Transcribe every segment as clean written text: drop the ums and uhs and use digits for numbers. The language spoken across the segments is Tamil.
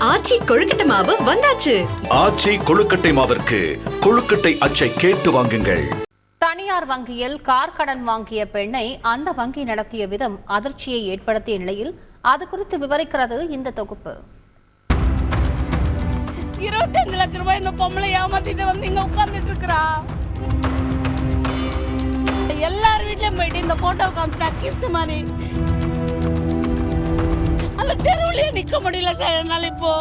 ஆச்சி கொழுக்கட்டை மாவு வந்தாச்சு. ஆச்சி கொழுக்கட்டை மாவிற்கு கொழுக்கட்டை அச்சை கேட்டு வாங்குங்கள். தனியார் வங்கியில் கார் கடன் வாங்கிய பெண்ணை அந்த வங்கி நடத்திய விதம் அதிர்ச்சியை ஏற்படுத்திய நிலையில் அது குறித்து விவரிக்கிறது இந்த தொகுப்பு. 25 லட்சம் ரூபாய் இந்த பொம்பளை ஏமாத்திட்டு வந்து இங்க உட்கார்ந்துட்டு இருக்கா. எல்லார் வீட்லயும் போயிட்டு இந்த போட்டோ காமிச்சு மாதிரி அந்த தெருவுலயே நிக்க முடியல சார் என்னால. இப்போ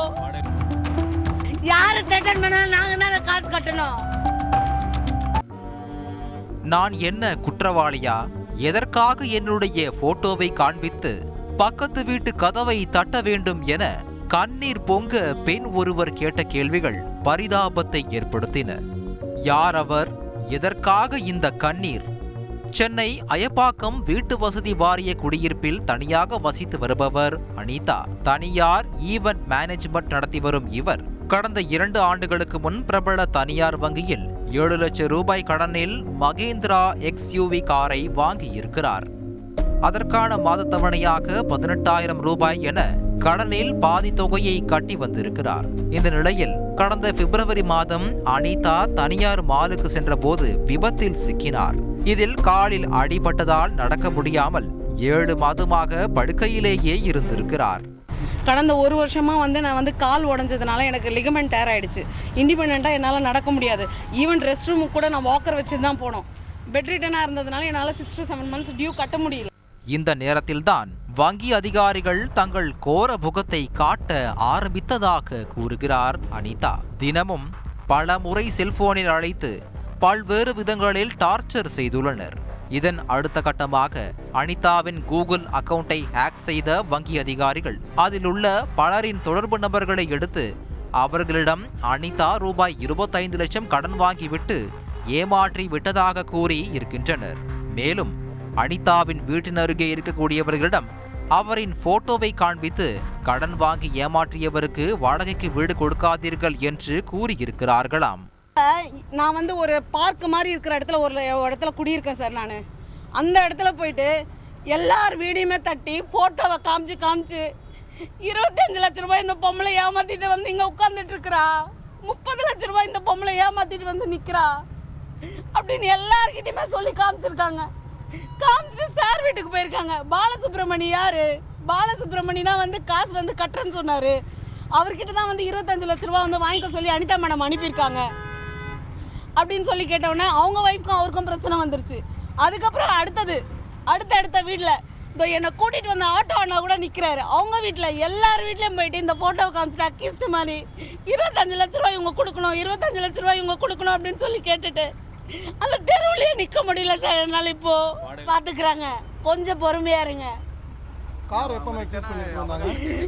யாரு ரிட்டர்ன் பண்ணாலும் நாங்க தான் காசு கட்டணும். நான் என்ன குற்றவாளியா? எதற்காக என்னுடைய போட்டோவை காண்பித்து பக்கத்து வீட்டு கதவை தட்ட வேண்டும் என கண்ணீர் பொங்க பெண் ஒருவர் கேட்ட கேள்விகள் பரிதாபத்தை ஏற்படுத்தின. யார் அவர்? எதற்காக இந்த கண்ணீர்? சென்னை அயப்பாக்கம் வீட்டு வசதி வாரிய குடியிருப்பில் தனியாக வசித்து வருபவர் அனிதா. தனியார் ஈவென்ட் மேனேஜ்மெண்ட் நடத்தி வரும் இவர் கடந்த 2 ஆண்டுகளுக்கு முன் பிரபல தனியார் வங்கியில் 7 லட்சம் ரூபாய் கடனில் மகேந்திரா XUV காரை வாங்கியிருக்கிறார். அதற்கான மாத தவணையாக 18,000 ரூபாய் என கடனில் பாதி தொகையை கட்டி வந்திருக்கிறார். இந்த நிலையில் கடந்த பிப்ரவரி மாதம் அனிதா தனியார் மாலுக்கு சென்ற போது விபத்தில் சிக்கினார். இதில் காலில் அடிபட்டதால் நடக்க முடியாமல் 7 மாதமாக படுக்கையிலேயே இருந்திருக்கிறார். கடந்த 1 வருஷமா நான் கால் உடஞ்சதுனால எனக்கு லிகமெண்ட் டேர் ஆயிடுச்சு. இண்டிபெண்டா என்னால் நடக்க முடியாது. ஈவன் ரெஸ்ட் ரூமுக்கு கூட நான் வாக்கர் வச்சு தான் போனோம். பெட் ரிட்டனாக இருந்ததுனால என்னால் 6 to 7 months டியூ கட்ட முடியல. இந்த நேரத்தில்தான் வங்கி அதிகாரிகள் தங்கள் கோர முகத்தை காட்ட ஆரம்பித்ததாக கூறுகிறார் அனிதா. தினமும் பல முறை செல்போனில் அழைத்து பல்வேறு விதங்களில் டார்ச்சர் செய்துள்ளனர். இதன் அடுத்த கட்டமாக அனிதாவின் கூகுள் அக்கவுண்டை ஹேக் செய்த வங்கி அதிகாரிகள் அதில் உள்ள பலரின் தொடர்பு நபர்களை எடுத்து அவர்களிடம் அனிதா ரூபாய் 25 லட்சம் கடன் வாங்கிவிட்டு ஏமாற்றி விட்டதாக கூறி இருக்கின்றனர். மேலும் அனிதாவின் வீட்டின் அருகே இருக்கக்கூடியவர்களிடம் அவரின் போட்டோவை காண்பித்து கடன் வாங்கி ஏமாற்றியவருக்கு வாடகைக்கு வீடு கொடுக்காதீர்கள் என்று கூறியிருக்கிறார்களாம். நான் ஒரு பார்க் மாதிரி இருக்கிற இடத்துல ஒரு இடத்துல குடியிருக்கேன் சார். நான் அந்த இடத்துல போயிட்டு எல்லார் வீடியுமே தட்டி போட்டோவை காமிச்சு 25 லட்சம் ரூபாய் இந்த பொம்பளை ஏமாத்திட்டு வந்து இங்க உட்கார்ந்துட்டு இருக்கா. 30 லட்சம் ரூபாய் இந்த பொம்பளை ஏமாத்திட்டு வந்து நிக்கிறா அப்படின்னு எல்லார்கிட்டயுமே சொல்லி காமிச்சிருக்காங்க. காமிச்சிட்டு சார் வீட்டுக்கு போயிருக்காங்க. பாலசுப்ரமணி யாரு? பாலசுப்ரமணி தான் காசு கட்டுறேன்னு சொன்னாரு. அவர்கிட்ட தான் 25 லட்சம் ரூபாய் வாங்கிக்க சொல்லி அனிதா மேடம் அனுப்பியிருக்காங்க அப்படின்னு சொல்லி கேட்டவுடனே அவங்க ஒய்ஃப்க்கும் அவருக்கும் பிரச்சனை வந்துருச்சு. அதுக்கப்புறம் அடுத்த வீட்டில் என்னை கூட்டிகிட்டு வந்த ஆட்டோ அண்ணா கூட நிற்கிறாரு. அவங்க வீட்டில் எல்லார் வீட்லேயும் போயிட்டு இந்த ஃபோட்டோவை காமிச்சிட்டு அக்கிஸ்ட் மாதிரி 25 லட்ச ரூபாய் இவங்க கொடுக்கணும், 25 லட்ச ரூபாய் இவங்க கொடுக்கணும் அப்படின்னு சொல்லி கேட்டுட்டு அந்த தெருவுலயே நிற்க முடியல சார் என்னால். இப்போ பார்த்துக்கிறாங்க. கொஞ்சம் பொறுமையா இருங்க.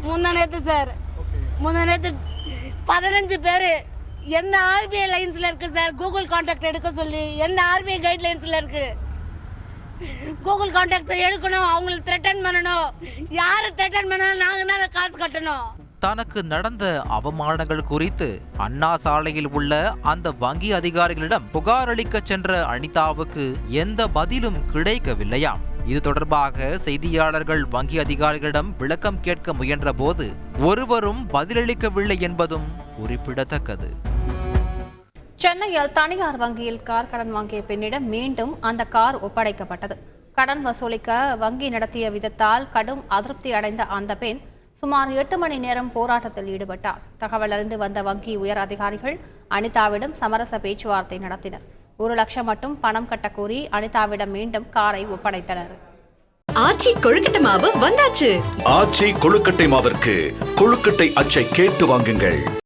முந்தானேத்து சார், முந்தானேத்து 15 பேர் எந்த ஆர்பிஐ லைன்ஸ்ல இருக்கு சார் கூகுள் கான்டாக்ட் எடுக்க சொல்லி. எந்த ஆர்பிஐ கைட்லைன்ஸ்ல இருக்கு கூகுள் கான்டாக்ட் எடுக்கணும், அவங்களுக்கு த்ரெட்டன் பண்ணணும். யாரு த்ரெட்டன் பண்ணாலும் நாங்க தான் காசு கட்டணும். தனக்கு நடந்த அவமானங்கள் குறித்து அண்ணா சாலையில் உள்ள அந்த வங்கி அதிகாரிகளிடம் புகார் அளிக்க சென்ற அனிதாவுக்கு எந்த பதிலும் கிடைக்கவில்லையாம். இது தொடர்பாக செய்தியாளர்கள் வங்கி அதிகாரிகளிடம் விளக்கம் கேட்க முயன்ற போது ஒருவரும் பதிலளிக்கவில்லை என்பதும் குறிப்பிடத்தக்கது. சென்னையில் தனியார் வங்கியில் கார் கடன் வாங்கிய பெண்ணிடம் மீண்டும் அந்த கார் ஒப்படைக்கப்பட்டது. கடன் வசூலிக்க வங்கி நடத்திய விதத்தால் கடும் அதிருப்தி அடைந்த அந்த பெண் சுமார் 8 மணி நேரம் போராட்டத்தில் ஈடுபட்டார். தகவல் அறிந்து வந்த வங்கி உயர் அதிகாரிகள் அனிதாவிடம் சமரச பேச்சுவார்த்தை நடத்தினர். 1 லட்சம் மட்டும் பணம் கட்ட கூறி அனிதாவிடம் மீண்டும் காரை ஒப்படைத்தனர். ஆச்சி கொழுக்கட்டை மாவு வந்தாச்சு. ஆச்சி கொழுக்கட்டை மாவிற்கு கொழுக்கட்டை அச்சை கேட்டு வாங்குங்கள்.